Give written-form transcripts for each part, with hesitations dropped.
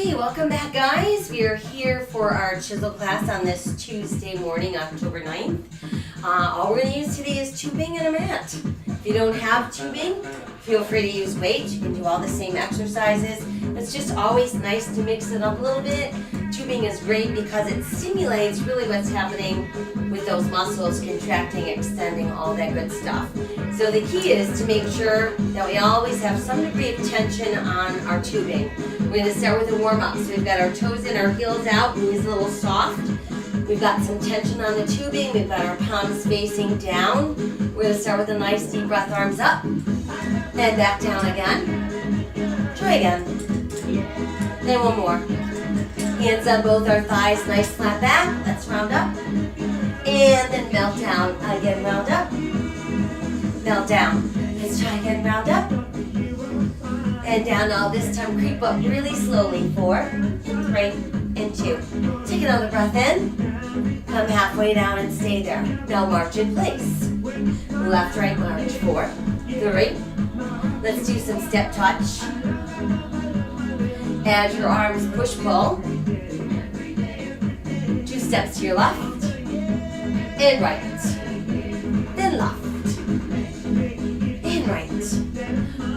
Okay, welcome back, guys. We are here for our Chizel class on this Tuesday morning, October 9th. All we're going to use today is tubing and a mat. If you don't have tubing, feel free to use weight. You can do all the same exercises. It's just always nice to mix it up a little bit. Tubing is great because it stimulates really what's happening with those muscles, contracting, extending, all that good stuff. So the key is to make sure that we always have some degree of tension on our tubing. We're going to start with a warm-up. So we've got our toes in, our heels out, knees a little soft. We've got some tension on the tubing. We've got our palms facing down. We're going to start with a nice deep breath, arms up, and back down again. Try again. Then one more. Hands on both our thighs, nice flat back. Let's round up. And then melt down. Again, round up. Melt down. Let's try again, round up. And down. Now this time creep up really slowly. 4, 3, and 2. Take another breath in. Come halfway down and stay there. Now march in place. Left, right, march. 4, 3. Let's do some step touch. As your arms push, pull. 2 steps to your left. And right. Then left. And right.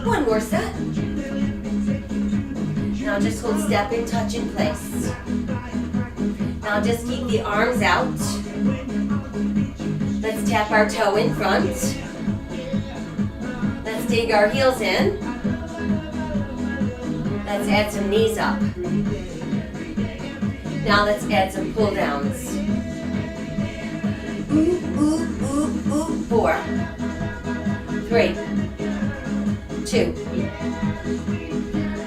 One more set. Now just hold step and touch in place. Now just keep the arms out. Let's tap our toe in front. Let's dig our heels in. Let's add some knees up. Now let's add some pull downs. Ooh, ooh, ooh, ooh. 4, 3, 2.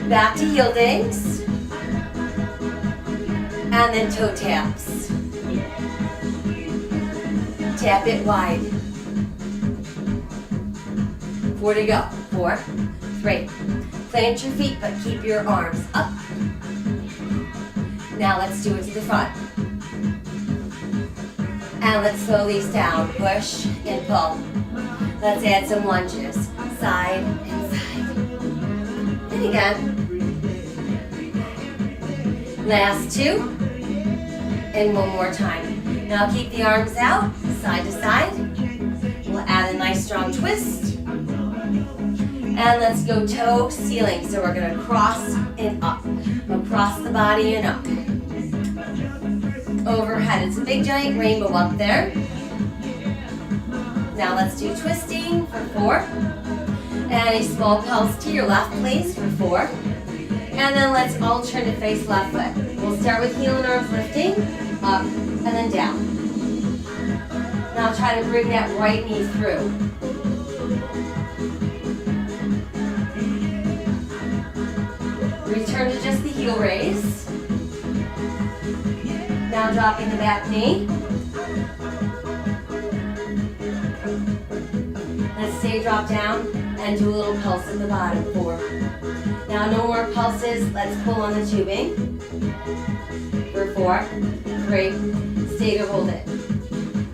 Back to heel digs. And then toe taps. Tap it wide. 4 to go. 4, 3. Plant your feet, but keep your arms up. Now let's do it to the front. And let's slow these down. Push and pull. Let's add some lunges. Side and side. And again. Last 2. And one more time. Now keep the arms out, side to side. We'll add a nice strong twist. And let's go toe ceiling. So we're going to cross and up. Across the body and up. Overhead. It's a big giant rainbow up there. Now let's do twisting for 4. And a small pulse to your left, please, for 4. And then let's alternate face left foot. We'll start with heel and arms lifting, up, and then down. Now try to bring that right knee through. Return to just the heel raise. Now dropping the back knee. Let's stay drop down and do a little pulse at the bottom. 4. Now no more pulses. Let's pull on the tubing. For 4, 3. Stay to hold it.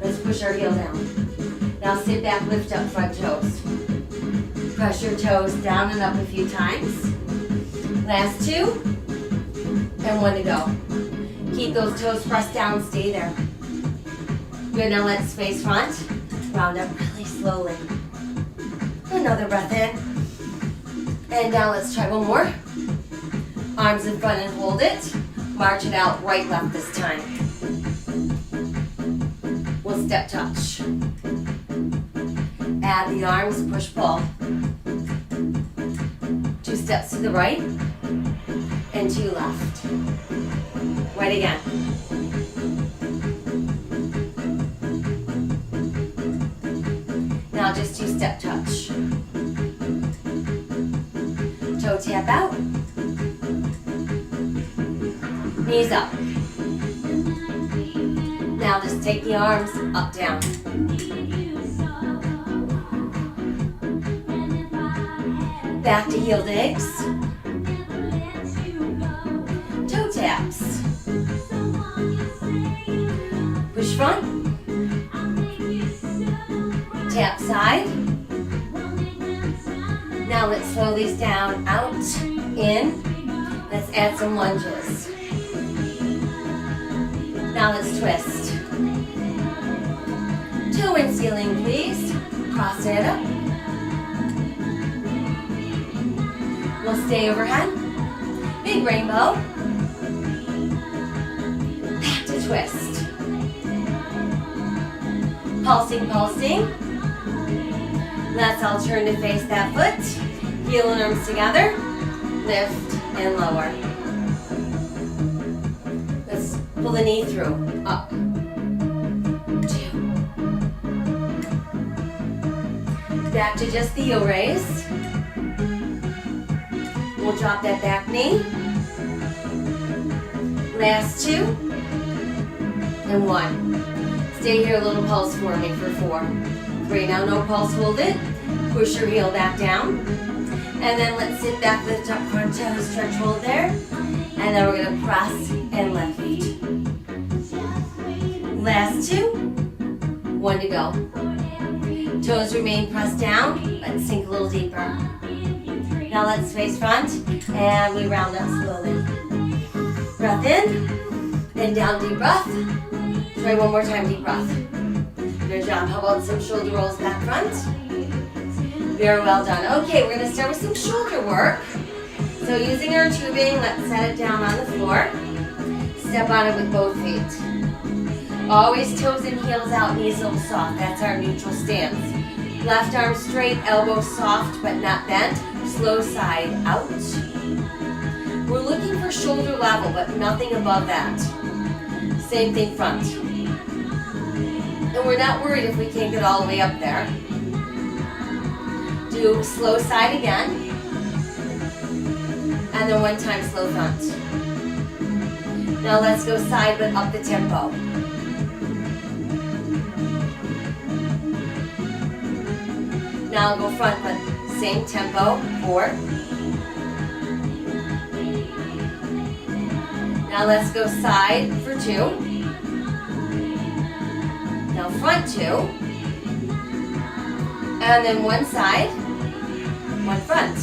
Let's push our heel down. Now sit back, lift up front toes. Press your toes down and up a few times. Last 2, and 1 to go. Keep those toes pressed down, stay there. Good, now let's face front. Round up really slowly. Another breath in. And now let's try one more. Arms in front and hold it. March it out, right, left this time. We'll step touch. Add the arms, push, pull. 2 steps to the right. And 2 left. Right again. Now just 2 step touch. Toe tap out. Knees up. Now just take the arms up, down. Back to heel digs. Toe taps. Push front. Tap side. Now let's slow these down, out, in, Let's add some lunges. Now let's twist. Toe and ceiling, please. Cross it up. We'll stay overhead. Big rainbow. Back to twist. Pulsing, pulsing. Let's all turn to face that foot. Heel and arms together. Lift and lower. Let's pull the knee through. Up. 2. Back to just the heel raise. We'll drop that back knee. Last 2. And 1. Stay here, a little pulse for me for 4. 3. Now no pulse, hold it. Push your heel back down. And then let's sit back, lift up front toes, stretch, hold there. And then we're gonna press and lift. Last 2. 1 to go. Toes remain pressed down, but sink a little deeper. Now let's face front, and we round up slowly. Breath in, and down, deep breath. Try one more time, deep breath. Good job. How about some shoulder rolls back front? Very well done. Okay, we're gonna start with some shoulder work. So using our tubing, let's set it down on the floor. Step on it with both feet. Always toes and heels out, knees a little soft. That's our neutral stance. Left arm straight, elbow soft but not bent. Slow side out. We're looking for shoulder level, but nothing above that. Same thing front. And we're not worried if we can't get all the way up there. Do slow side again. And then 1 time slow front. Now let's go side but up the tempo. Now I'll go front but same tempo. 4. Now let's go side for 2. Now front 2. And then 1 side, 1 front.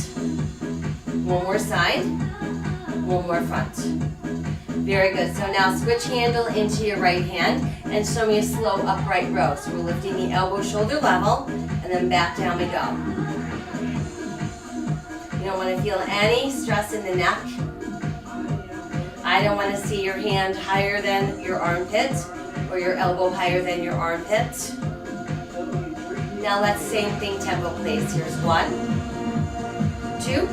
1 more side, 1 more front. Very good. So now switch handle into your right hand and show me a slow upright row. So we're lifting the elbow shoulder level and then back down we go. You don't want to feel any stress in the neck. I don't want to see your hand higher than your armpit or your elbow higher than your armpit. Now let's same thing tempo please. Here's 1, 2,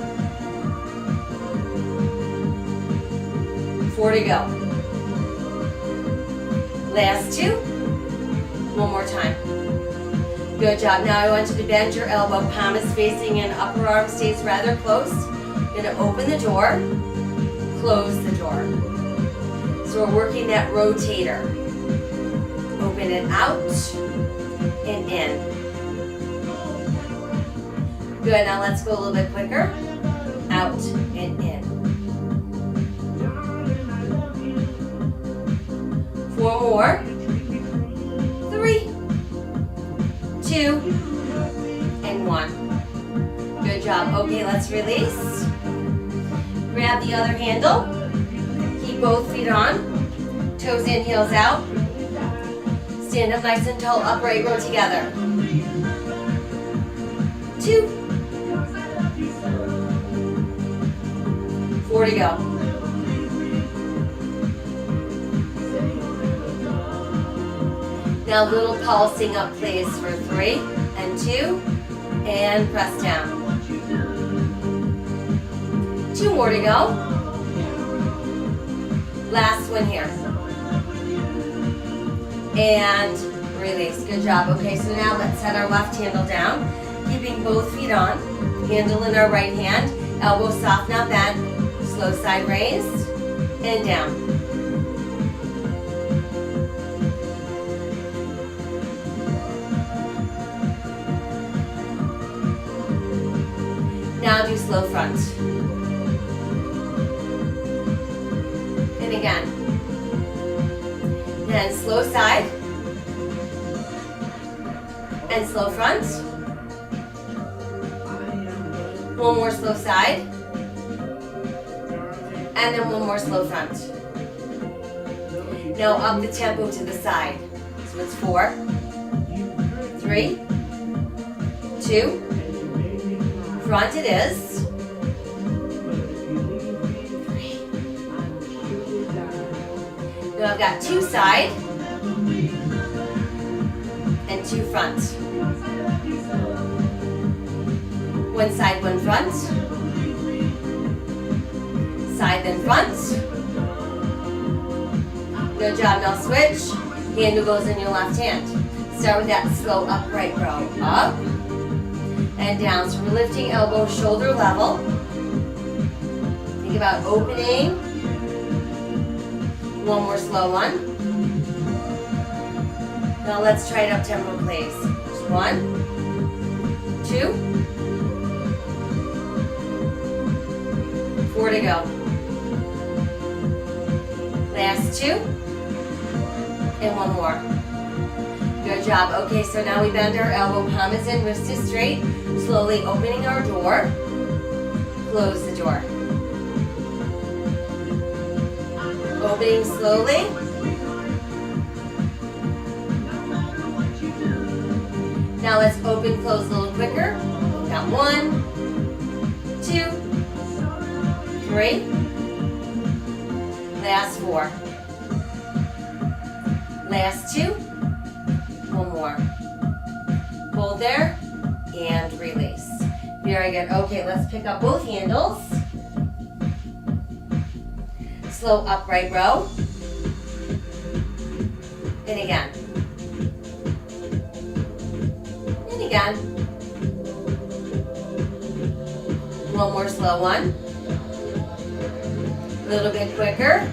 4 to go. Last 2. 1 more time. Good job. Now I want you to bend your elbow, palm is facing in, upper arm stays rather close. You're gonna open the door, close the door. So we're working that rotator. Open it out and in. Good, now let's go a little bit quicker. Out and in. 4 more. 3, 2, and 1. Good job. Okay, let's release. Grab the other handle. Keep both feet on. Toes in, heels out. Stand up nice and tall, upright, row together. 2, 4 to go. Now little pulsing up please for 3 and 2 and press down. 2 more to go. Last one here. And release. Good job. Okay, so now let's set our left handle down, keeping both feet on. Handle in our right hand. Elbow soft, not bent. Slow side raise and down. Now do slow front. And again. Then slow side. And slow front. 1 more slow side. And then one more slow front. Now up the tempo to the side. So it's 4, 3, 2, front it is. 3. Now I've got 2 side and 2 front. 1 side, 1 front. Side then front. Good job, now switch. Handle goes in your left hand. Start with that slow upright row. Up and down. So we're lifting elbow, shoulder level. Think about opening. One more slow one. Now let's try it up tempo, please. Just 1, 2, 4 to go. Last 2. And 1 more. Good job. Okay, so now we bend our elbow, palm is in, wrist is straight. Slowly opening our door. Close the door. Opening slowly. Now let's open, close a little quicker. Count 1, 2, 3. Last 4. Last 2. 1 more. Hold there and release. Very good. Okay, let's pick up both handles. Slow upright row. And again. And again. One more slow one. A little bit quicker.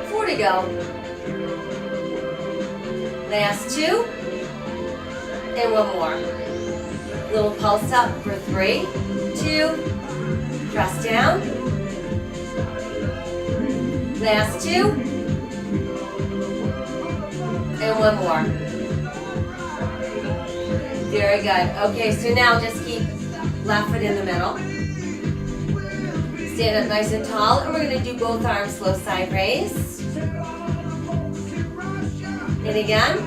4 to go. Last 2. And 1 more. Little pulse up for 3, 2. Press down. Last 2. And 1 more. Very good. Okay, so now just keep left foot in the middle. Stand up nice and tall, and we're going to do both arms slow side raise. And again,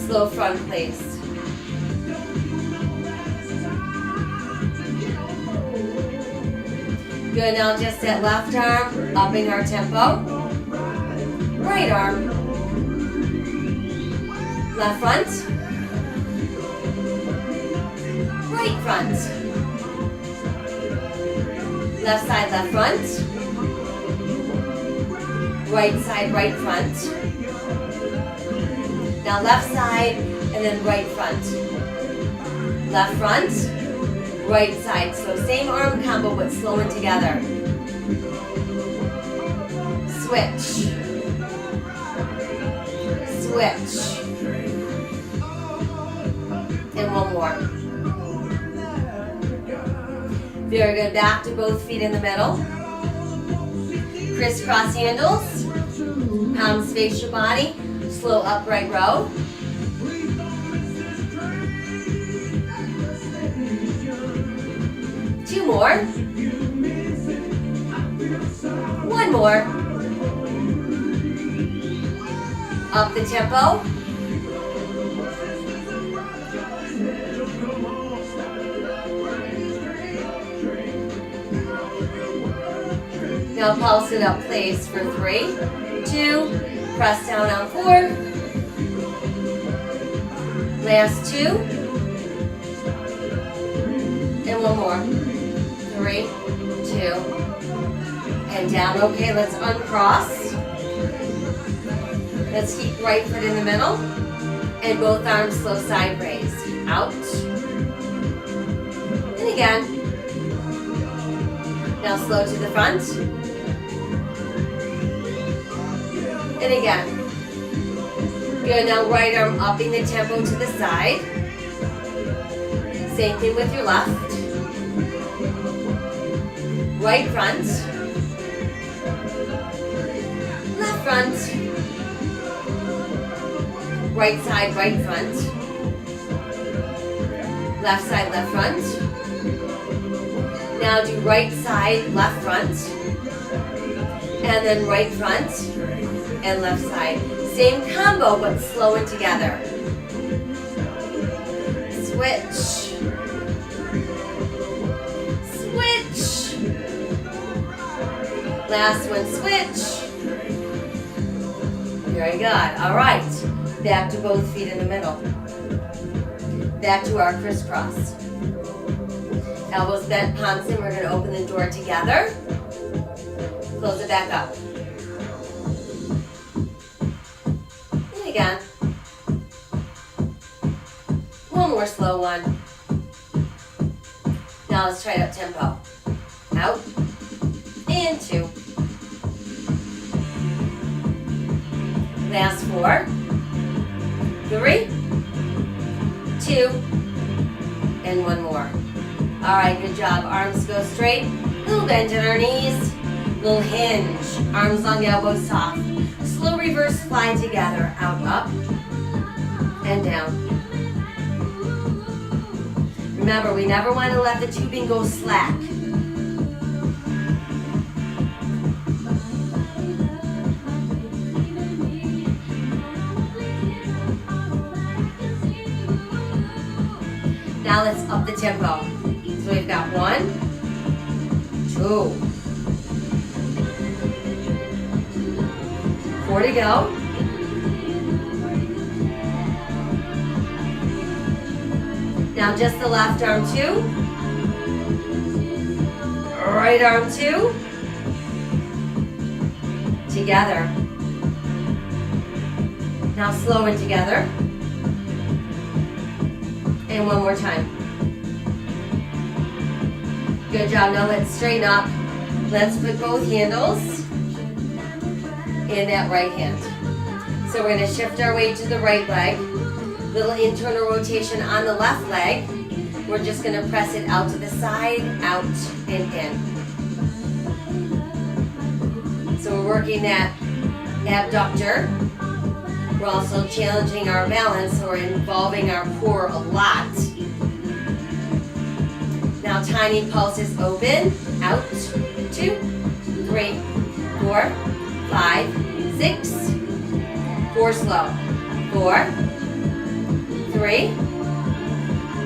slow front please. Good, now just that left arm, upping our tempo. Right arm. Left front. Right front. Left side, left front. Right side, right front. Now left side and then right front. Left front, right side. So same arm combo but slowing together. Switch. Switch. And 1 more. Very good. Back to both feet in the middle. Crisscross handles. Palms face your body. Slow upright row. Two more. 1 more. Up the tempo. Now pulse it up, please, for 3, 2, press down on 4, last 2, and 1 more, 3, 2, and down. Okay, let's uncross. Let's keep right foot in the middle, and both arms slow side raise. Out, and again. Now slow to the front. And again. Good, now right arm upping the tempo to the side. Same thing with your left. Right front. Left front. Right side, right front. Left side, left front. Now do right side, left front. And then right front and left side. Same combo, but slow it together. Switch. Switch. Last one, switch. Very good. All right. Back to both feet in the middle. Back to our crisscross. Elbows bent, palms in. We're going to open the door together. Close it back up. And again. One more slow one. Now let's try it up tempo. Out. And 2. Last 4. 3. 2. And 1 more. All right, good job. Arms go straight. Little bend in our knees. Little hinge. Arms long, elbows soft. Slow reverse fly together. Out, up, and down. Remember, we never want to let the tubing go slack. Now let's up the tempo. So we've got 1, 2, 4 to go. Now just the left arm 2, right arm 2, together. Now slow it together. And one more time. Good job. Now let's straighten up. Let's put both handles in that right hand. So we're going to shift our weight to the right leg. Little internal rotation on the left leg. We're just going to press it out to the side, out, and in. So we're working that abductor. We're also challenging our balance, so we're involving our core a lot. Now tiny pulses open, out, 2, 3, 4, 5, 6, 4 slow, 4, 3,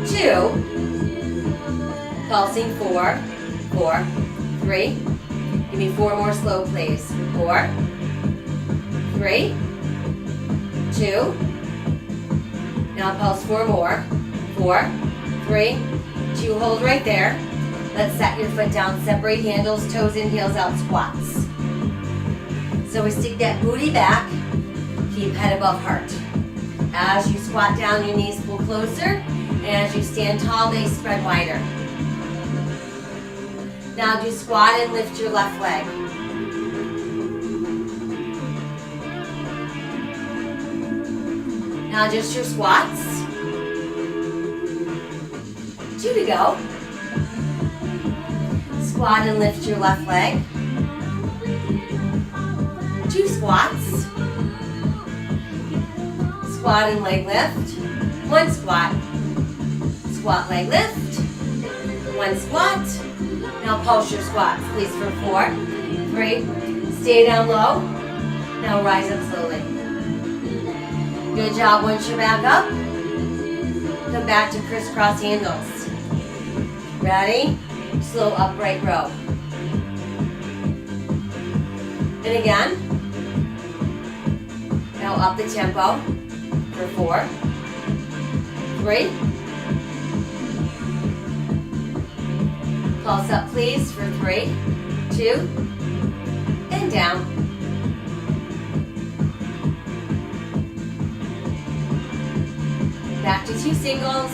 2, pulsing 4, 4, 3, give me 4 more slow please, 4, 3, 2, now pulse 4 more, 4, 3, 2, hold right there. Let's set your foot down, separate handles, toes in, heels out, squats. So we stick that booty back, keep head above heart. As you squat down, your knees pull closer, and as you stand tall, they spread wider. Now do squat and lift your left leg. Now just your squats. 2 to go. Squat and lift your left leg. 2 squats. Squat and leg lift. 1 squat. Squat, leg lift. 1 squat. Now pulse your squats, please, for 4, 3. Stay down low. Now rise up slowly. Good job. Once you're back up, come back to crisscross handles. Ready? Slow upright row. And again. Now up the tempo for 4, 3. Pulse up please for 3, 2, and down. Back to 2 singles.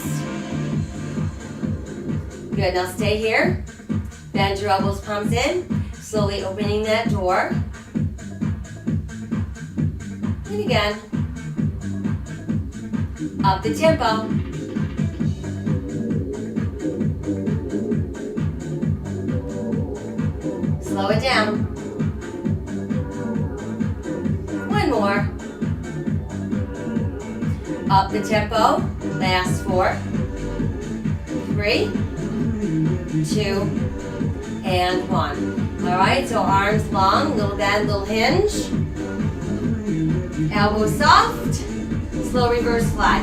Good, now stay here. Bend your elbows, palms in. Slowly opening that door. And again. Up the tempo. Slow it down. 1 more. Up the tempo. Last 4, 3, 2, and 1. All right, so arms long, little bend, little hinge. Elbows soft, slow reverse fly.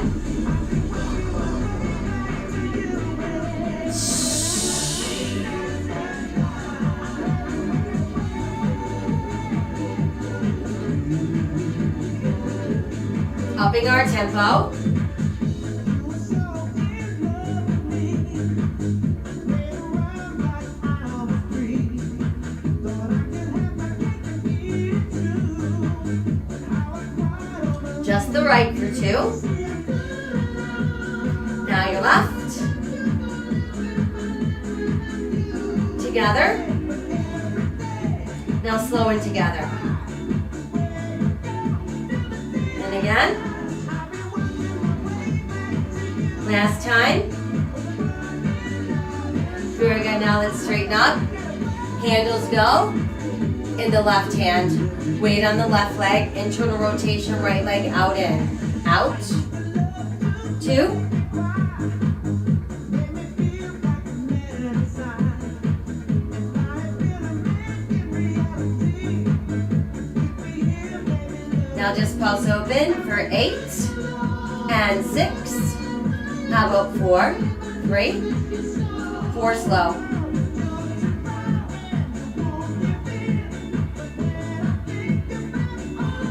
Upping our tempo. Just the right for 2. Now your left. Together. Now slow and together. And again. Last time. Very good. Now let's straighten up. Handles go in the left hand. Weight on the left leg. Internal rotation, right leg out in. Out. 2. Now just pulse open for 8 and 6. How about 4, 3, 4 slow.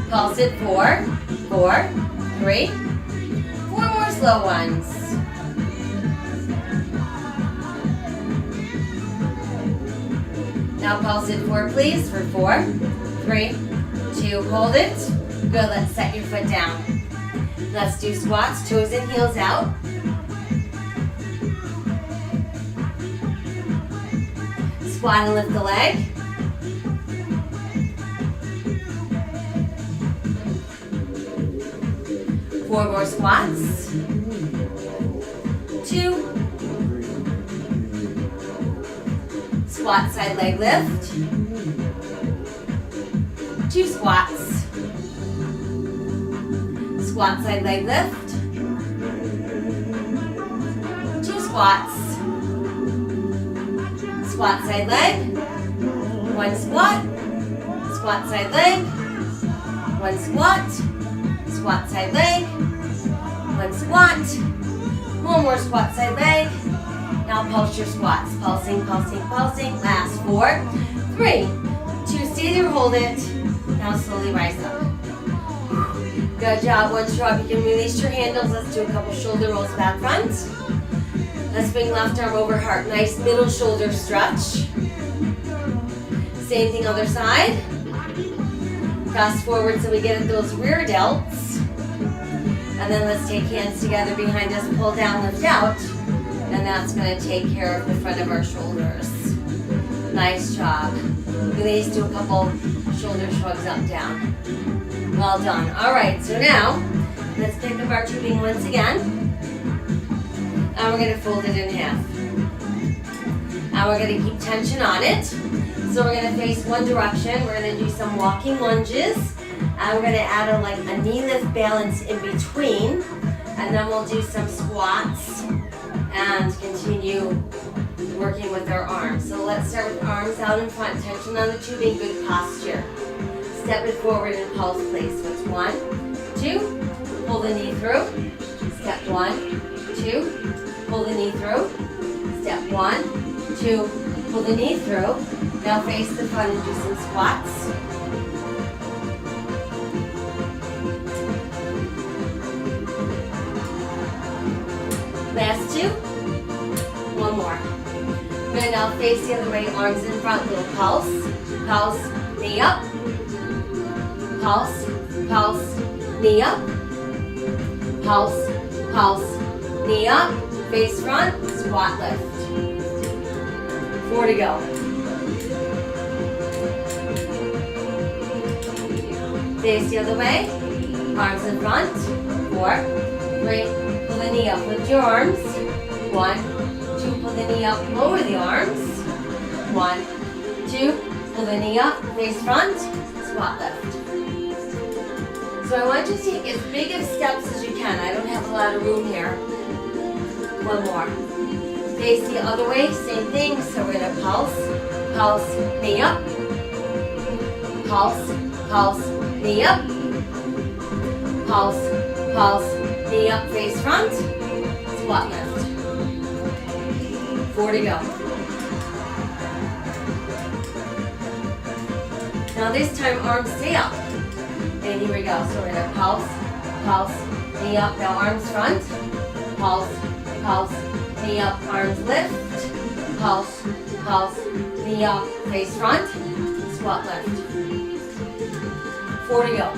Pulse it 4, 4, 3, 4 more slow ones. Now pulse it 4 please for 4, 3, 2, hold it. Good, let's set your foot down. Let's do squats, toes and heels out. Squat and lift the leg. Four more squats. 2. Squat, side leg lift. 2 squats. Squat, side leg lift. 2 squats. Squat, side leg. 1 squat. Squat, side leg. 1 squat. Squat, side leg. 1 squat. 1 more squat, side leg. Now pulse your squats. Pulsing, pulsing, pulsing. Last 4, 3, 2, stay there, hold it. Now slowly rise up. Good job. Once you're up, you can release your handles. Let's do a couple shoulder rolls back front. Let's bring left arm over heart. Nice middle shoulder stretch. Same thing other side. Press forward so we get at those rear delts. And then let's take hands together behind us, pull down, lift out. And that's going to take care of the front of our shoulders. Nice job. Release, do a couple shoulder shrugs up, down. Well done. All right, so now let's pick up our tubing once again. And we're going to fold it in half. And we're going to keep tension on it. So we're going to face one direction. We're going to do some walking lunges. And we're going to add a knee lift balance in between. And then we'll do some squats and continue working with our arms. So let's start with arms out in front, tension on the tubing, good posture. Step it forward and pulse place. So it's 1, 2, pull the knee through. Step 1, 2, pull the knee through. Step 1, 2, pull the knee through. Now face the front and do some squats. Last 2. 1 more. We're going to now face the other way, arms in front, little pulse. Pulse, knee up. Pulse, pulse, knee up. Pulse, pulse, knee up. Face front, squat lift. 4 to go. Face the other way, arms in front. 4, 3, pull the knee up, lift your arms. 1, 2, pull the knee up, lower the arms. 1, 2, pull the knee up, face front, squat lift. So I want you to take as big of steps as you can. I don't have a lot of room here. 1 more. Face the other way, same thing. So we're gonna pulse, pulse, knee up. Pulse, pulse, knee up. Pulse, pulse, knee up, face front. Squat lift. 4 to go. Now this time arms stay up. And here we go. So we're gonna pulse, pulse, knee up. Now arms front. Pulse, pulse, knee up, arms lift. Pulse, pulse, knee up, face front. Squat lift. 4 to go.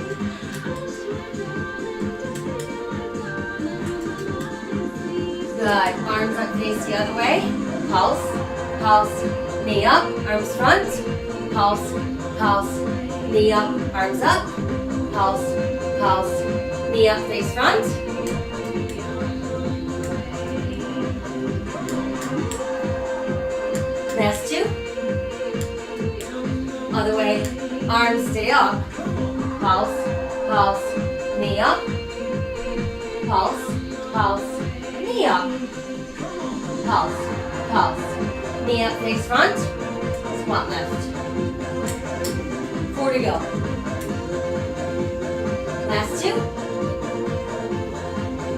Good. Arms up, face the other way. Pulse, pulse, knee up, arms front. Pulse, pulse, knee up, arms up. Pulse, pulse, knee up, face front. Last 2. Other way. Arms stay up. Pulse, pulse, knee up. Pulse, pulse, knee up. Pulse, pulse, knee up, face front. Squat lift. 4 to go. Last 2.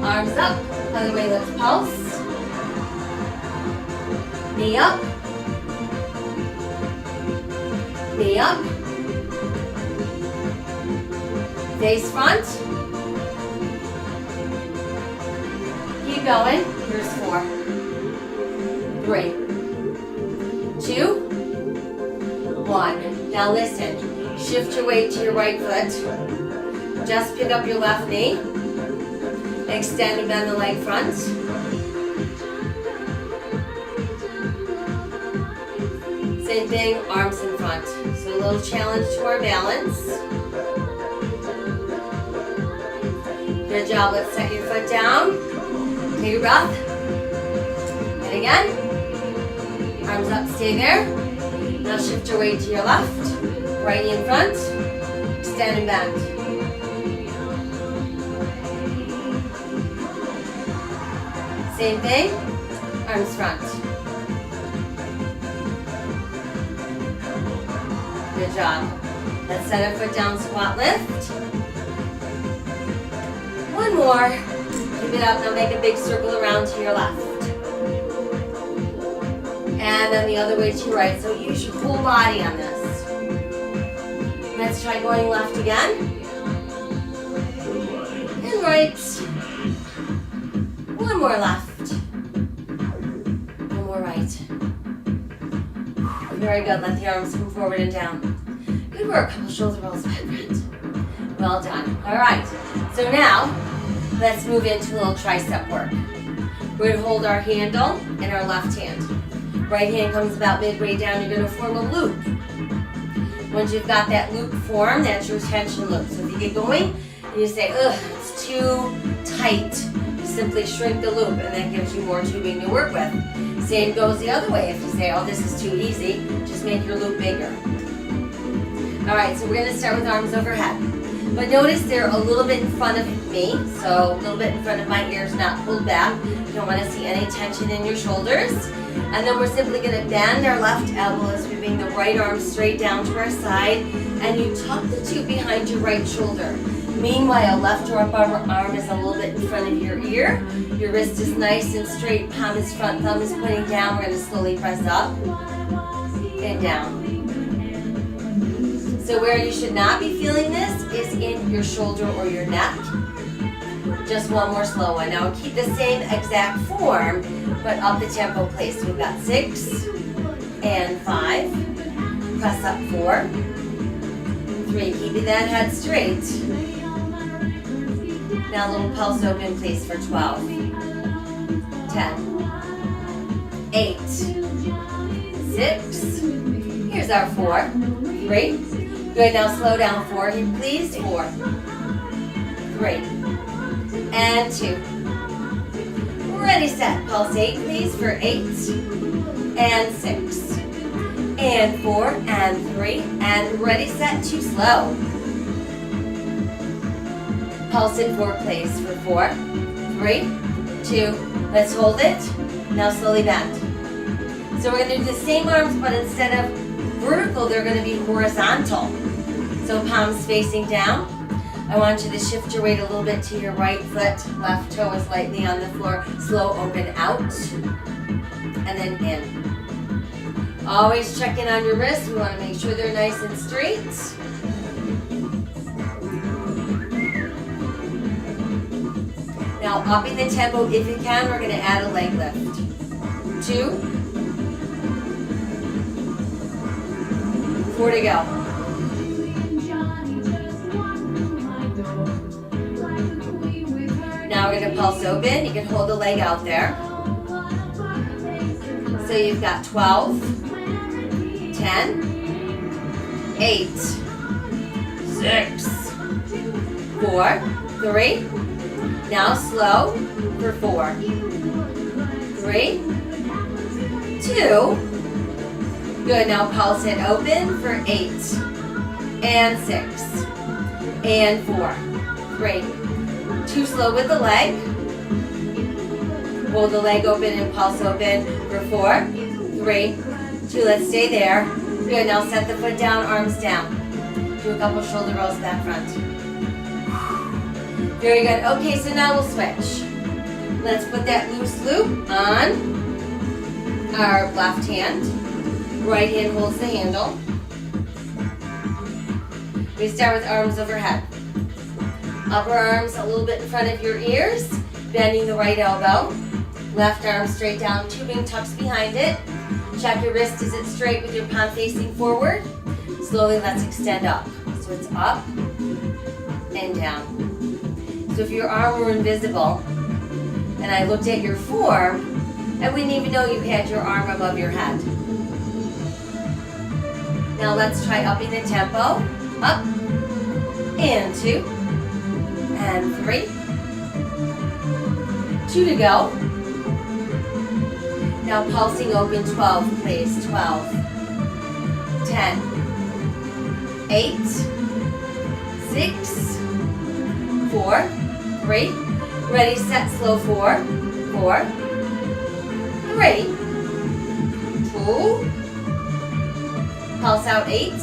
Arms up. Other way, let's pulse. Knee up. Knee up. Face front. Keep going. Here's 4. 3. 2. 1. Now listen. Shift your weight to your right foot. Just pick up your left knee. Extend and bend the leg front. Same thing, arms in front. So a little challenge to our balance. Good job. Let's set your foot down. Take a breath. And again. Arms up, stay there. Now shift your weight to your left. Right knee in front. Extend and bend. Same thing. Arms front. Good job. Let's set our foot down, squat lift. 1 more. Keep it up. Now make a big circle around to your left. And then the other way to your right. So use your whole body on this. Let's try going left again. And right. 1 more left. 1 more right. Very good. Let the arms come forward and down. Good work. Couple shoulder rolls back, friend. Well done. All right. So now, let's move into a little tricep work. We're going to hold our handle in our left hand. Right hand comes about midway down. You're going to form a loop. Once you've got that loop formed, that's your tension loop. So if you get going and you say, ugh, it's too tight, you simply shrink the loop and that gives you more tubing to work with. Same goes the other way. If you say, oh, this is too easy, just make your loop bigger. All right, so we're going to start with arms overhead. But notice they're a little bit in front of me, so a little bit in front of my ears, not pulled back. You don't want to see any tension in your shoulders. And then we're simply going to bend our left elbow as we bring the right arm straight down to our side, and you tuck the tube behind your right shoulder. Meanwhile, left or upper arm is a little bit in front of your ear. Your wrist is nice and straight, palm is front, thumb is pointing down. We're going to slowly press up and down. So where you should not be feeling this is in your shoulder or your neck. Just 1 more slow one. Now keep the same exact form, but up the tempo pace. We've got 6 and 5. Press up 4. 3. Keeping that head straight. Now a little pulse open, please, for 12. 10. 8. 6. Here's our 4. 3. Good, now slow down 4 here, please. 4. 3. And 2. Ready, set. Pulse 8, please, for 8. And 6. And 4. And 3. And ready, set. 2 slow. Pulse it 4, please, for 4. 3. 2. Let's hold it. Now slowly bend. So we're going to do the same arms, but instead of vertical, they're going to be horizontal. So palms facing down. I want you to shift your weight a little bit to your right foot. Left toe is lightly on the floor. Slow open out. And then in. Always check in on your wrists. We want to make sure they're nice and straight. Now upping the tempo if you can, we're going to add a leg lift. 2, 4 to go. Now we're going to pulse open. You can hold the leg out there. So you've got 12, 10, 8, 6, 4, 3. Now slow for 4, 3, 2. Good, now pulse it open for 8, and 6, and 4. Great. 2 slow with the leg. Hold the leg open and pulse open for 4, 3, 2. Let's stay there. Good, now set the foot down, arms down. Do a couple shoulder rolls back front. Very good. Okay, so now we'll switch. Let's put that loose loop on our left hand. Right hand holds the handle. We start with arms overhead. Upper arms a little bit in front of your ears, bending the right elbow. Left arm straight down, tubing tucks behind it. Check your wrist, is it straight with your palm facing forward? Slowly let's extend up. So it's up and down. So if your arm were invisible and I looked at your form, I wouldn't even know you had your arm above your head. Now let's try upping the tempo. Up, and 2, and 3. 2 to go. Now pulsing open 12, please. 12, 10, 8, 6, 4, 3. Ready, set, slow. 4, 4, 3, 2. Pulse out 8,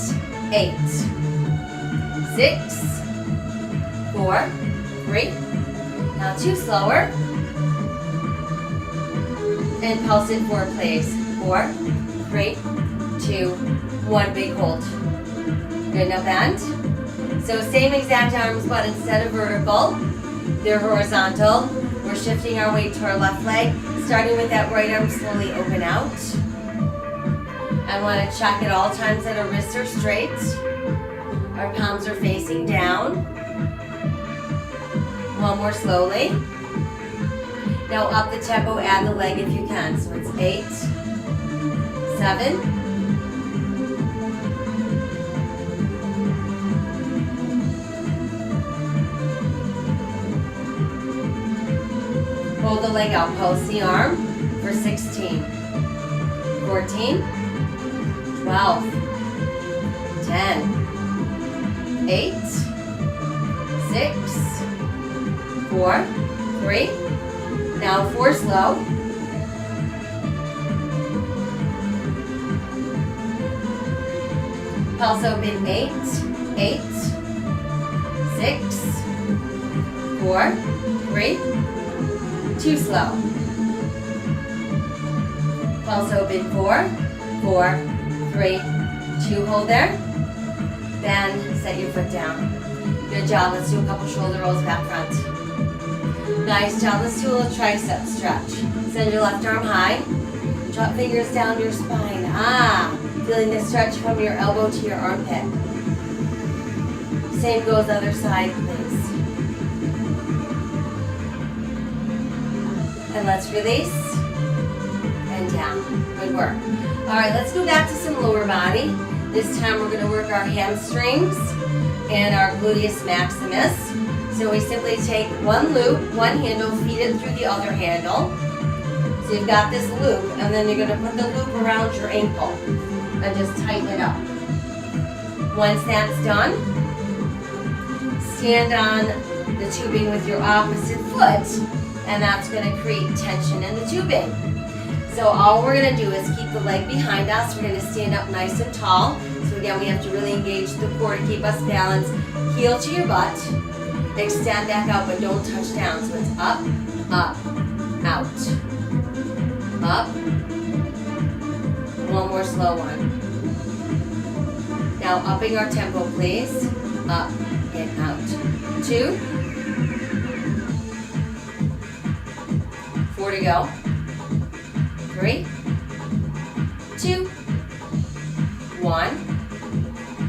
8, 6, 4, 3. Now 2 slower. And pulse it 4, please. 4, 3, 2, 1. Big hold. Good, now bend. So same exact arms, but instead of vertical, they're horizontal. We're shifting our weight to our left leg, starting with that right arm, slowly open out. I want to check at all times that our wrists are straight. Our palms are facing down. One more slowly. Now up the tempo, add the leg if you can. So it's 8, 7, 8. Hold the leg out, pulse the arm for 16, 14, 12, 10, 8, 6, 4, 3. Now 4 slow. Pulse open 8, 8, 6, 4, 3, 2 slow. Pulse open 4, 4, 3, 2. Hold there. Bend, set your foot down. Good job. Let's do a couple shoulder rolls back front. Nice job. Let's do a little tricep stretch. Send your left arm high. Drop fingers down your spine. Feeling the stretch from your elbow to your armpit. Same goes other side, please. And let's release. And down. Good work. All right, let's go back to some lower body. This time we're going to work our hamstrings and our gluteus maximus. So we simply take one loop, one handle, feed it through the other handle. So you've got this loop, and then you're going to put the loop around your ankle and just tighten it up. Once that's done, stand on the tubing with your opposite foot, and that's going to create tension in the tubing. So all we're gonna do is keep the leg behind us. We're gonna stand up nice and tall. So again, we have to really engage the core to keep us balanced. Heel to your butt. Extend back out, but don't touch down. So it's up, up, out. Up. One more slow one. Now upping our tempo, please. Up and out. 2. 4 to go. 3, 2, 1.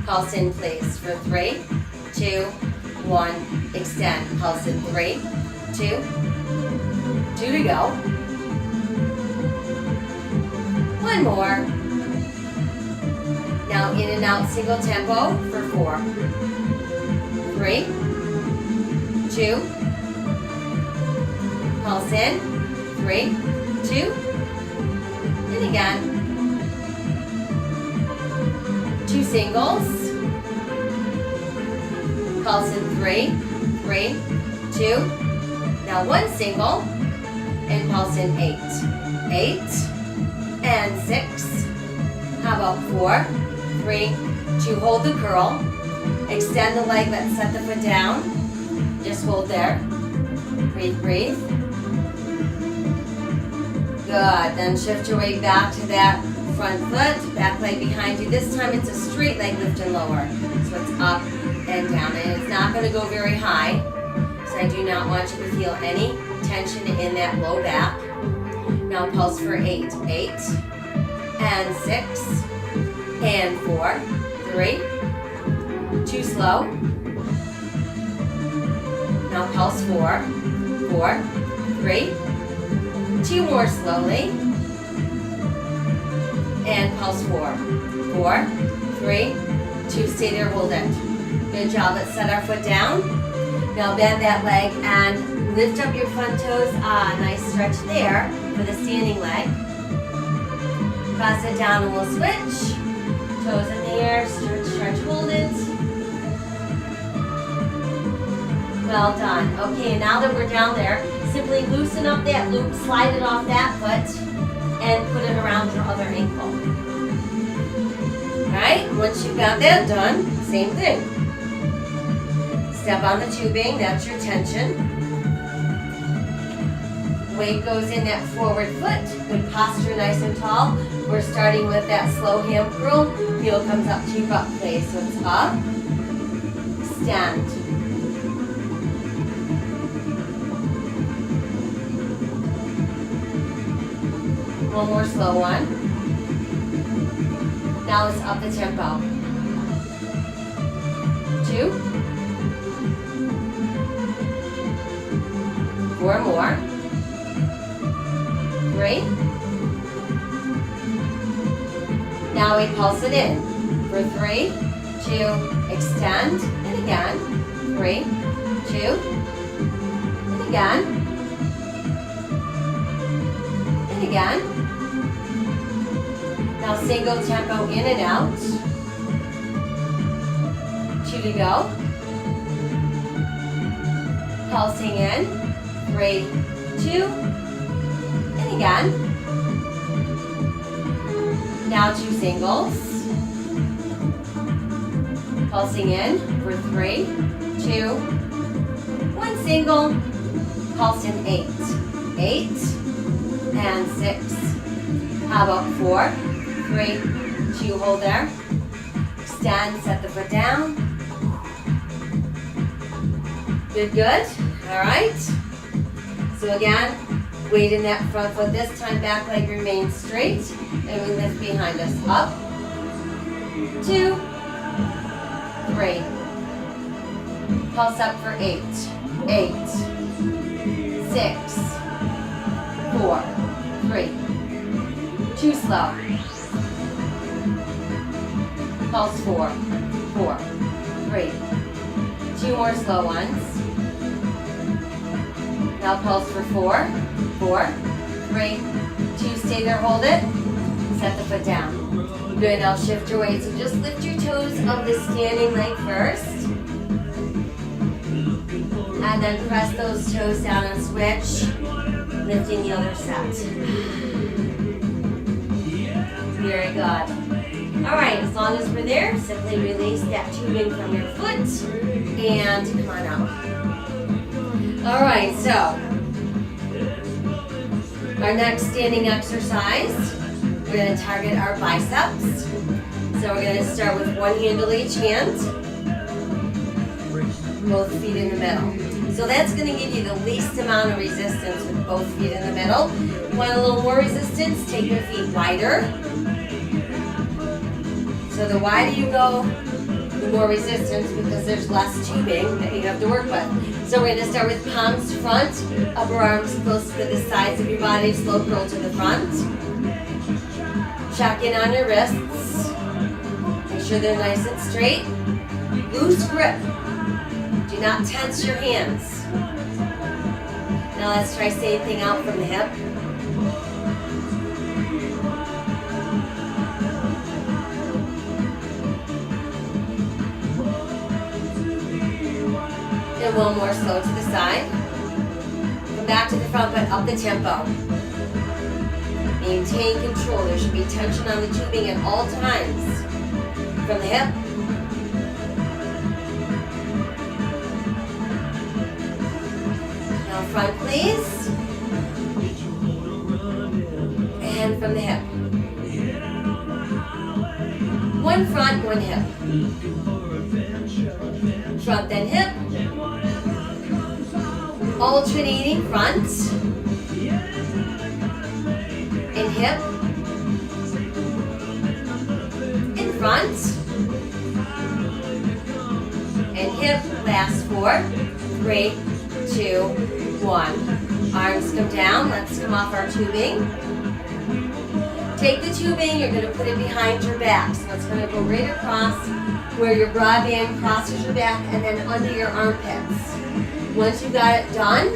Pulse in, please, for 3, 2, 1. Extend. Pulse in 3, 2. 2 to go. 1 more. Now in and out single tempo for 4, 3, 2. Pulse in 3, 2. And again. 2 singles. Pulse in 3, 3, 2. Now 1 single and pulse in 8, 8 and 6. How about 4, 3, 2. Hold the curl. Extend the leg. Let's set the foot down. Just hold there. Breathe, breathe. Good. Then shift your weight back to that front foot, back leg behind you. This time it's a straight leg lift and lower. So it's up and down. And it's not going to go very high. So I do not want you to feel any tension in that low back. Now pulse for 8, 8 and 6 and 4, 3, 2 slow. Now pulse 4, 4, 3, 2 more slowly. And pulse 4, 4, 3, 2. Stay there, hold it. Good job. Let's set our foot down. Now bend that leg and lift up your front toes. Nice stretch there for the standing leg. Press it down and we'll switch. Toes in the air, stretch, stretch, hold it. Well done. Okay, and now that we're down there, simply loosen up that loop, slide it off that foot, and put it around your other ankle. Alright, once you've got that done, same thing. Step on the tubing, that's your tension. Weight goes in that forward foot, good posture, nice and tall. We're starting with that slow ham curl. Heel comes up to your butt place, so it's up, stand. One more slow one. Now let's up the tempo. 2. 4 more. 3. Now we pulse it in for 3, 2, extend, and again. 3, 2, and again. And again. Now single tempo in and out. 2 to go. Pulsing in. 3, 2, and again. Now 2 singles. Pulsing in for 3, 2, 1 single. Pulse in 8, 8 and 6. How about 4, 3, 2, hold there. Extend, set the foot down. Good, good. All right. So again, weight in that front foot. This time back leg remains straight. And we lift behind us. Up. 2, 3. Pulse up for 8, 8, 6, 4, 3. 2 slow. Pulse 4, 4, 3. 2 more slow ones. Now pulse for 4, 4, 3, 2. Stay there, hold it. Set the foot down. Good, now shift your weight. So just lift your toes of the standing leg first. And then press those toes down and switch. Lifting the other set. Very good. All right, as long as we're there, simply release that tubing from your foot and come on out. All right, so our next standing exercise, we're going to target our biceps. So we're going to start with one handle each hand, both feet in the middle. So that's going to give you the least amount of resistance with both feet in the middle. You want a little more resistance, take your feet wider. So the wider you go, the more resistance because there's less tubing that you have to work with. So we're going to start with palms to front, upper arms close to the sides of your body, slow curl to the front. Check in on your wrists. Make sure they're nice and straight. Loose grip. Do not tense your hands. Now let's try same thing out from the hip. And one more slow to the side. Come back to the front, but up the tempo. Maintain control. There should be tension on the tubing at all times. From the hip. Now front, please. And from the hip. One front, one hip. Front, then hip. Alternating front and hip. In front and hip. Last 4, 3, 2, 1. Arms come down. Let's come off our tubing. Take the tubing. You're going to put it behind your back. So it's going to go right across where your broad band crosses your back and then under your armpits. Once you got it done,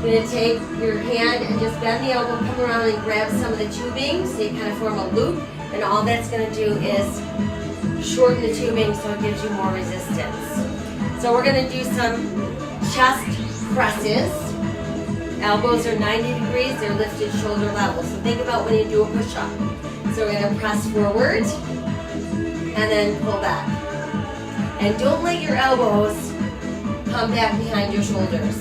you're going to take your hand and just bend the elbow, come around and grab some of the tubing so you kind of form a loop. And all that's going to do is shorten the tubing so it gives you more resistance. So we're going to do some chest presses. Elbows are 90 degrees, they're lifted shoulder level. So think about when you do a push-up. So we're going to press forward and then pull back. And don't let your elbows come back behind your shoulders.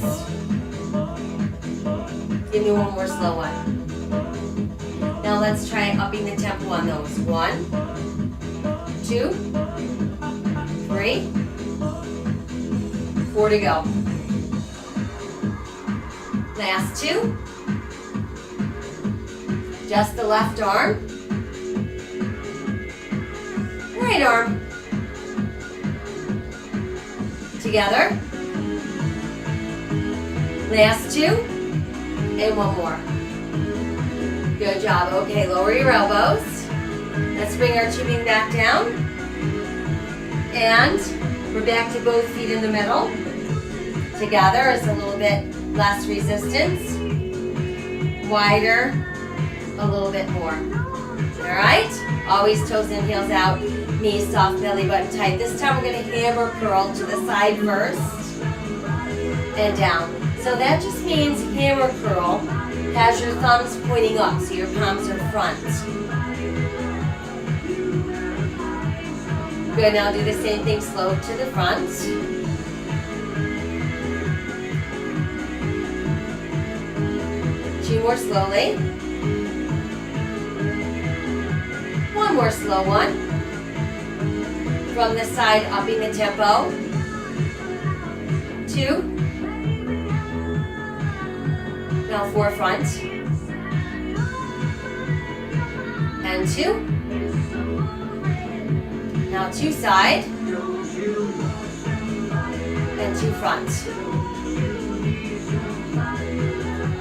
Give me one more slow one. Now let's try upping the tempo on those. 1, 2, 3, 4 to go. Last 2. Just the left arm. Right arm. Together. Last 2. And one more. Good job. Okay, lower your elbows. Let's bring our tubing back down. And we're back to both feet in the middle. Together is a little bit less resistance. Wider, a little bit more. All right? Always toes in, heels out, knees soft, belly button tight. This time we're going to hammer curl to the side first and down. So that just means hammer curl has your thumbs pointing up, so your palms are front. Good, now do the same thing slow to the front. Two more slowly. One more slow one. From the side, upping the tempo. 2. Now 4 front. And 2. Now 2 side. And 2 front.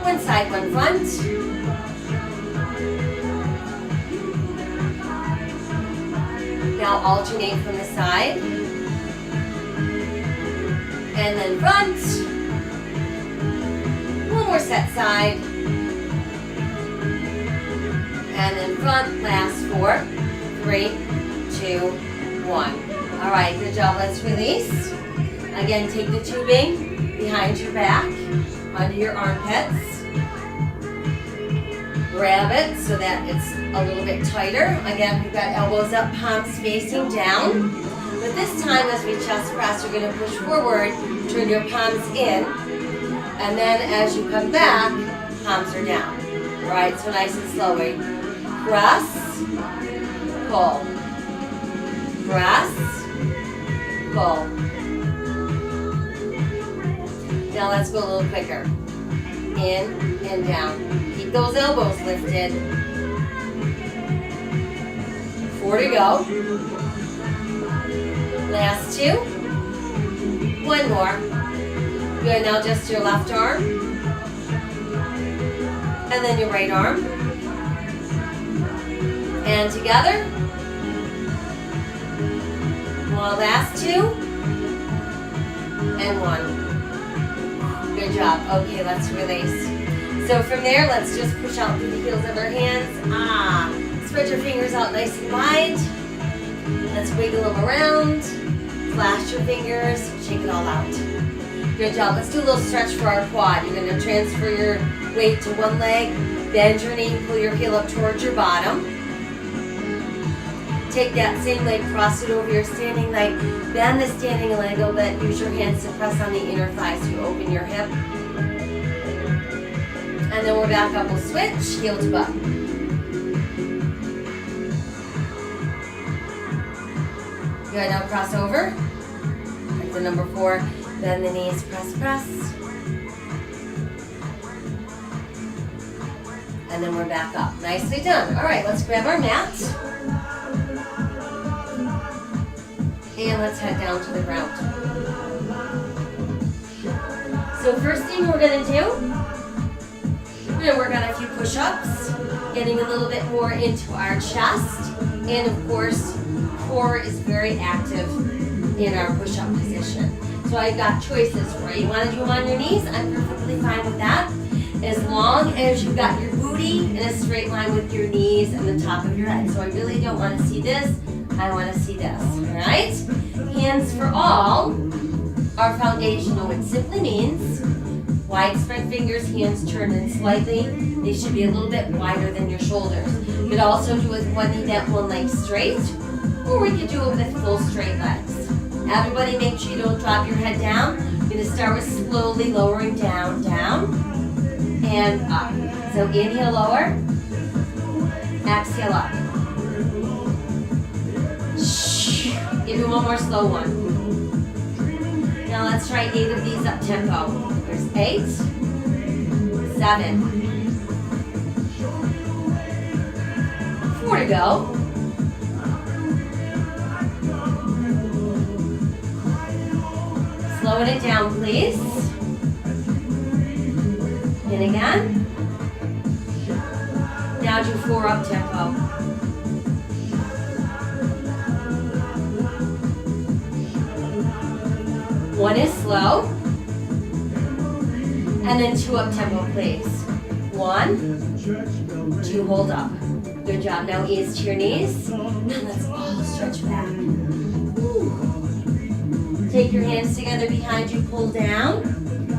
1 side, 1 front. Now alternate from the side. And then front. One more set side. And then front, last 4, 3, 2, 1. All right, good job. Let's release. Again, take the tubing behind your back, under your armpits. Grab it so that it's a little bit tighter. Again, we've got elbows up, palms facing down. But this time, as we chest press, you're going to push forward, turn your palms in, and then as you come back, palms are down. All right, so nice and slowly. Press, pull. Press, pull. Now let's go a little quicker. In and down. Keep those elbows lifted. 4 to go. Last 2. 1 more. Good, now just your left arm. And then your right arm. And together. Well, last 2. And 1. Good job. Okay, let's release. So from there, let's just push out through the heels of our hands. Spread your fingers out nice and wide. Let's wiggle them around. Flash your fingers. Shake it all out. Good job. Let's do a little stretch for our quad. You're going to transfer your weight to one leg. Bend your knee. Pull your heel up towards your bottom. Take that same leg, cross it over your standing leg. Bend the standing leg a little bit. Use your hands to press on the inner thigh so you open your hip. And then we're back up. We'll switch, heel to butt. Good, now cross over. Back to number 4. Bend the knees, press, press. And then we're back up. Nicely done. All right, let's grab our mat. And let's head down to the ground. So first thing we're going to do, we're going to work on a few push-ups, getting a little bit more into our chest. And of course, core is very active in our push-up position. So I've got choices for you. You want to do them on your knees? I'm perfectly fine with that. As long as you've got your booty in a straight line with your knees and the top of your head. So I really don't want to see this. I want to see this, all right? Hands for all are foundational, which simply means widespread fingers, hands turned in slightly. They should be a little bit wider than your shoulders. You could also do it with one knee bent, one leg straight, or we could do it with full straight legs. Everybody make sure you don't drop your head down. You're going to start with slowly lowering down, down, and up. So inhale, lower, exhale, up. Give me one more slow one. Now let's try 8 of these up tempo. There's 8, 7, 4 to go. Slowing it down, please. And again. Now do 4 up tempo. One is slow, and then 2 up tempo, please. 1, 2, hold up. Good job. Now ease to your knees, and let's all stretch back. Woo. Take your hands together behind you, pull down,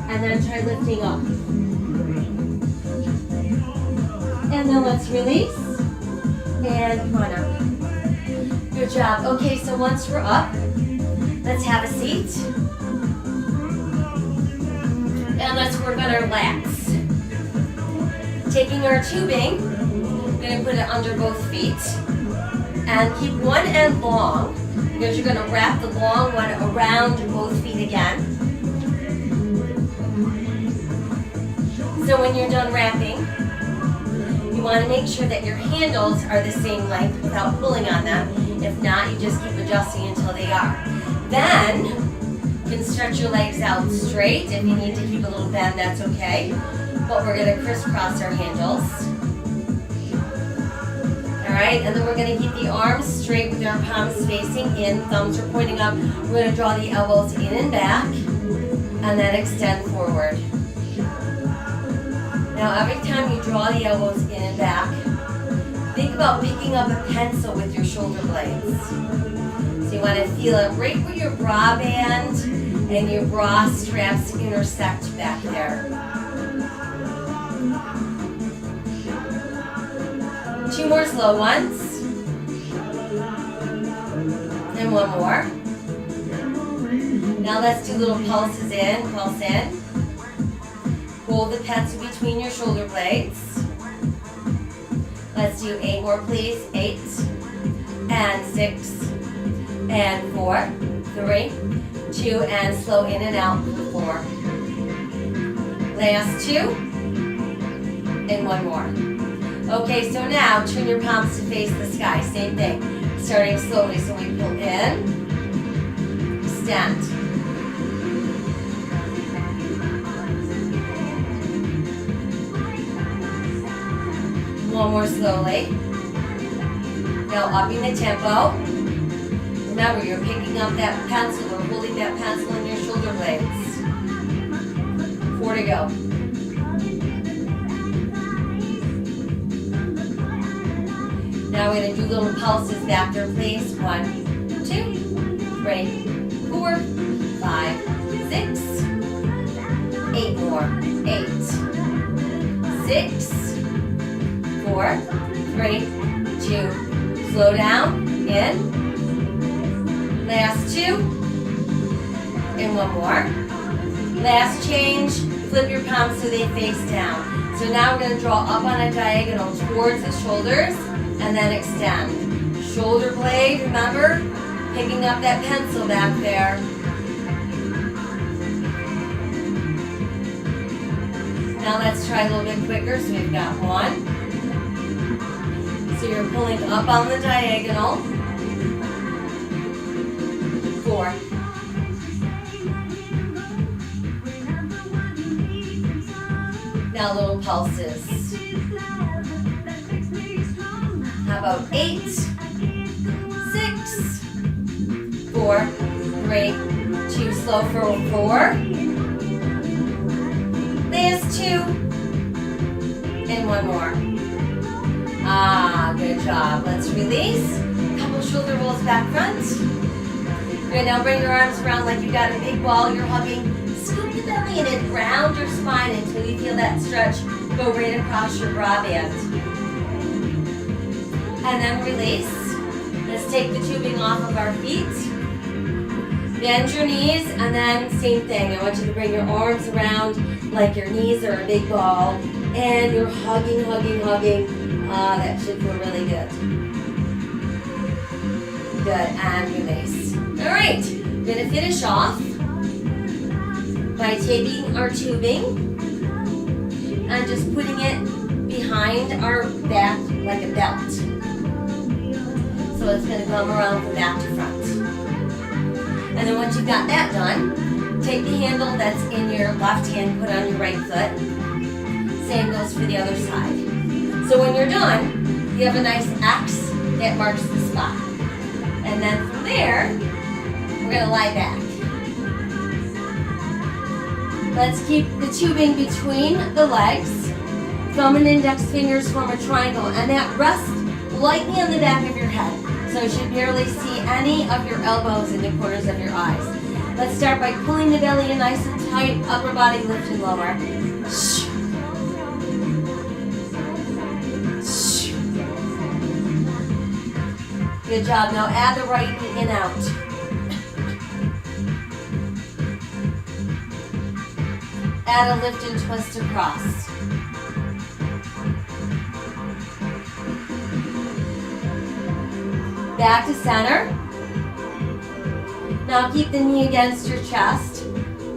and then try lifting up. And then let's release, and come on up. Good job. Okay, so once we're up, let's have a seat. And let's work on our lats. Taking our tubing, we're going to put it under both feet. And keep one end long, because you're going to wrap the long one around both feet again. So when you're done wrapping, you want to make sure that your handles are the same length without pulling on them. If not, you just keep adjusting until they are. Then, you can stretch your legs out straight. If you need to keep a little bend, that's okay. But we're going to crisscross our handles. All right, and then we're going to keep the arms straight with our palms facing in, thumbs are pointing up. We're going to draw the elbows in and back, and then extend forward. Now, every time you draw the elbows in and back, think about picking up a pencil with your shoulder blades. So you want to feel it right where your bra band and your bra straps intersect back there. 2 more slow ones. And 1 more. Now let's do little pulses in, pulse in. Hold the pencil between your shoulder blades. Let's do 8 more, please. 8 and 6 and 4, 3, 2, and slow in and out for 4. Last 2 and 1 more. Okay, so now turn your palms to face the sky. Same thing. Starting slowly, so we pull in, extend. One more slowly. Now upping the tempo. Remember, you're picking up that pencil or holding that pencil in your shoulder blades. 4 to go. Now we're going to do little pulses back there, please. 1, 2, 3, 4, 5, 6, 8 more. 8, 6, 4, 3, 2, slow down, in, last 2, and 1 more. Last change, flip your palms so they face down. So now we're going to draw up on a diagonal towards the shoulders, and then extend. Shoulder blade, remember, picking up that pencil back there. Now let's try a little bit quicker, so we've got 1. So you're pulling up on the diagonal. 4. Now little pulses. How about 8, 6, 4, 3, 2, slow for 4. Last 2, and 1 more. Good job. Let's release. Couple shoulder rolls back front. Good, now bring your arms around like you got a big ball you're hugging. Scoop the belly in and round your spine until you feel that stretch go right across your bra band. And then release. Let's take the tubing off of our feet. Bend your knees, and then same thing. I want you to bring your arms around like your knees are a big ball, and you're hugging, hugging, hugging. That should feel really good. Good, and release. All right, we're gonna finish off by taking our tubing and just putting it behind our back like a belt. So it's going to come around from back to front. And then once you've got that done, take the handle that's in your left hand, put on your right foot. Same goes for the other side. So when you're done, you have a nice X that marks the spot. And then from there, we're going to lie back. Let's keep the tubing between the legs. Thumb and index fingers form a triangle, and that rests lightly on the back of your head. So you should barely see any of your elbows in the corners of your eyes. Let's start by pulling the belly in nice and tight, upper body lift and lower. Good job. Now add the right knee in out. Add a lift and twist across. Back to center. Now keep the knee against your chest.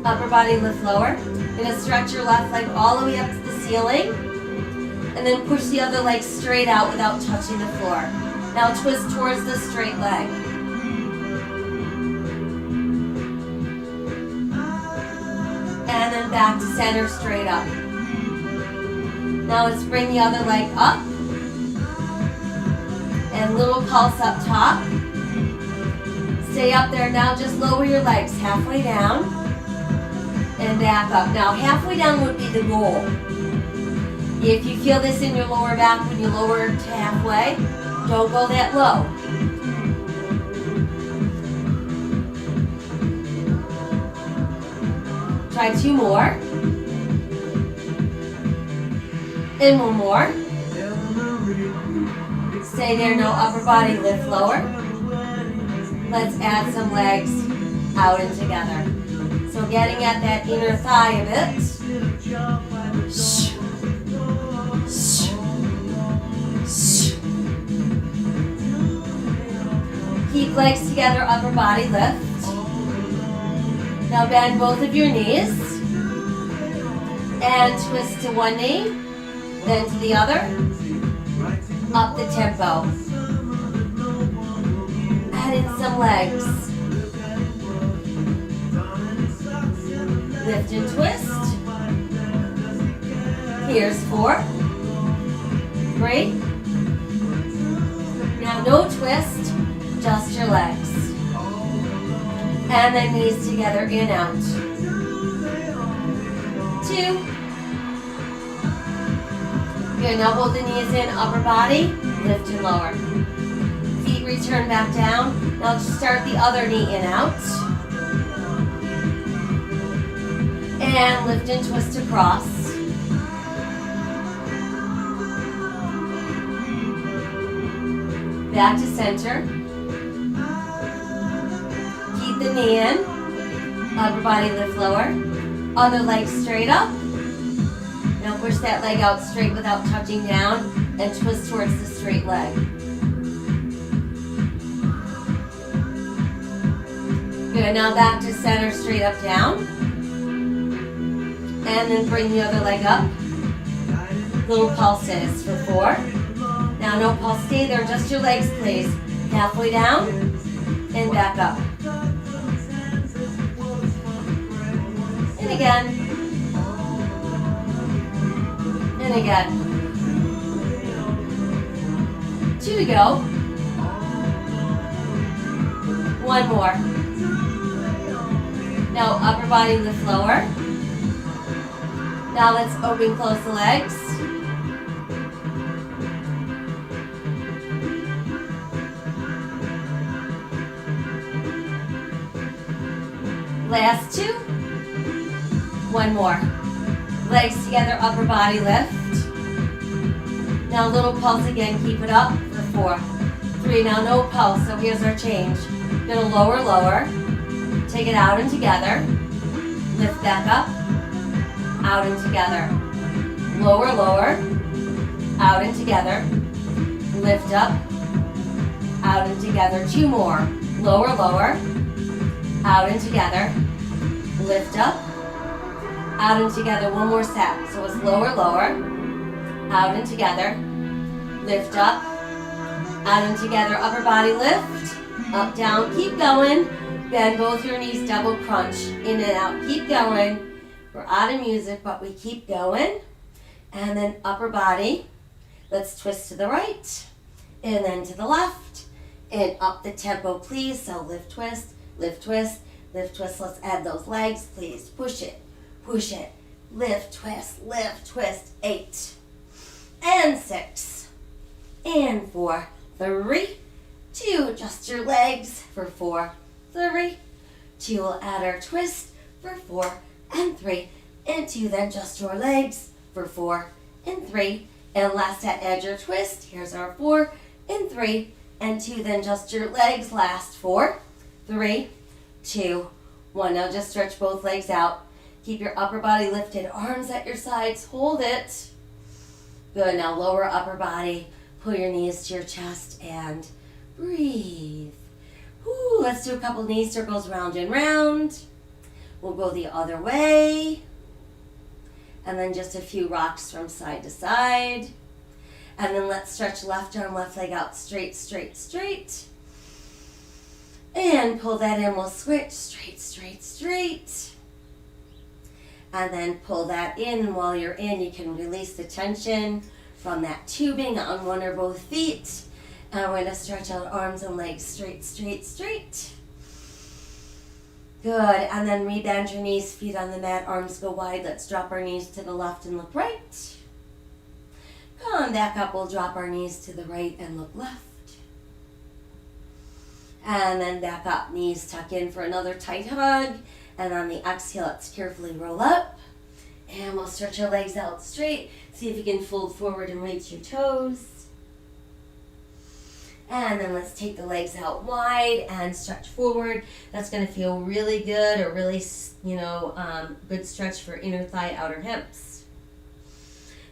Upper body lift lower. You're going to stretch your left leg all the way up to the ceiling. And then push the other leg straight out without touching the floor. Now twist towards the straight leg. And then back to center, straight up. Now let's bring the other leg up. And little pulse up top. Stay up there. Now just lower your legs halfway down and back up. Now halfway down would be the goal. If you feel this in your lower back when you lower to halfway, don't go that low. Try 2 more. And 1 more. Stay there, no upper body, lift lower. Let's add some legs out and together. So getting at that inner thigh a bit. Keep legs together, upper body lift. Now bend both of your knees. And twist to one knee, then to the other. Up the tempo. Add in some legs. Lift and twist. Here's 4. 3. Now no twist, just your legs. And then knees together, in, out. 2. Good, now hold the knees in, upper body, lift and lower. Feet return back down. Now just start the other knee in, out. And lift and twist across. Back to center. Keep the knee in. Upper body lift lower. Other leg straight up. Now push that leg out straight without touching down and twist towards the straight leg. Good, now back to center, straight up, down. And then bring the other leg up. Little pulses for 4. Now no pulse, stay there, just your legs please. Halfway down and back up. And again. And again. 2 to go. 1 more. Now upper body lift lower. Now let's open, close the legs. Last 2. 1 more. Legs together, upper body lift. Now a little pulse again, keep it up for 4. 3, now no pulse, so here's our change. Gonna lower, lower. Take it out and together. Lift back up. Out and together. Lower, lower. Out and together. Lift up. Out and together. 2 more. Lower, lower. Out and together. Lift up. Out and together. 1 more set. So it's lower, lower. Out and together. Lift up. Out and together. Upper body lift. Up, down. Keep going. Bend both your knees. Double crunch. In and out. Keep going. We're out of music, but we keep going. And then upper body. Let's twist to the right. And then to the left. And up the tempo, please. So lift, twist. Lift, twist. Lift, twist. Let's add those legs, please. Push it. Push it. Lift, twist. Lift, twist. 8. And 6. And 4. 3. 2. Adjust your legs for 4. 3. 2. We'll add our twist for 4. And 3. And 2. Then just your legs for 4. And 3. And last set, add your twist. Here's our 4. And 3. And 2. Then just your legs. Last 4. 3. 2. 1. Now just stretch both legs out. Keep your upper body lifted. Arms at your sides. Hold it. Good. Now lower upper body. Pull your knees to your chest and breathe. Woo. Let's do a couple knee circles round and round. We'll go the other way. And then just a few rocks from side to side. And then let's stretch left arm, left leg out straight, straight, straight. And pull that in. We'll switch straight, straight, straight. And then pull that in. And while you're in, you can release the tension from that tubing on one or both feet. And we're going to stretch out arms and legs straight, straight, straight. Good. And then rebend your knees, feet on the mat, arms go wide. Let's drop our knees to the left and look right. Come back up. We'll drop our knees to the right and look left. And then back up. Knees tuck in for another tight hug. And on the exhale, let's carefully roll up. And we'll stretch our legs out straight. See if you can fold forward and reach your toes. And then let's take the legs out wide and stretch forward. That's going to feel really good, or really, good stretch for inner thigh, outer hips.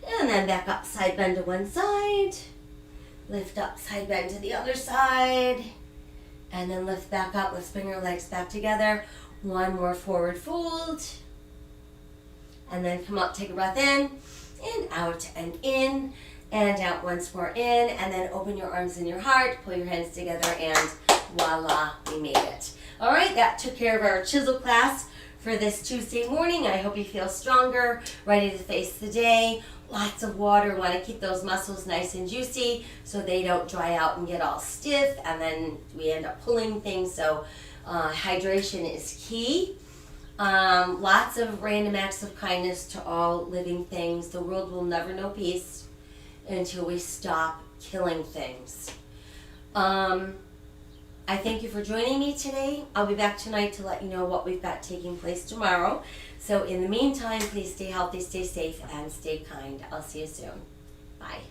And then back up, side bend to one side. Lift up, side bend to the other side. And then lift back up. Let's bring our legs back together. One more forward fold. And then come up, take a breath in, and out and in. And out once more in, and then open your arms in your heart, pull your hands together, and voila, we made it. All right, that took care of our chisel class for this Tuesday morning. I hope you feel stronger, ready to face the day. Lots of water. We want to keep those muscles nice and juicy so they don't dry out and get all stiff, and then we end up pulling things. So hydration is key. Lots of random acts of kindness to all living things. The world will never know peace until we stop killing things. I thank you for joining me today. I'll be back tonight to let you know what we've got taking place tomorrow. So in the meantime, please stay healthy, stay safe, and stay kind. I'll see you soon. Bye.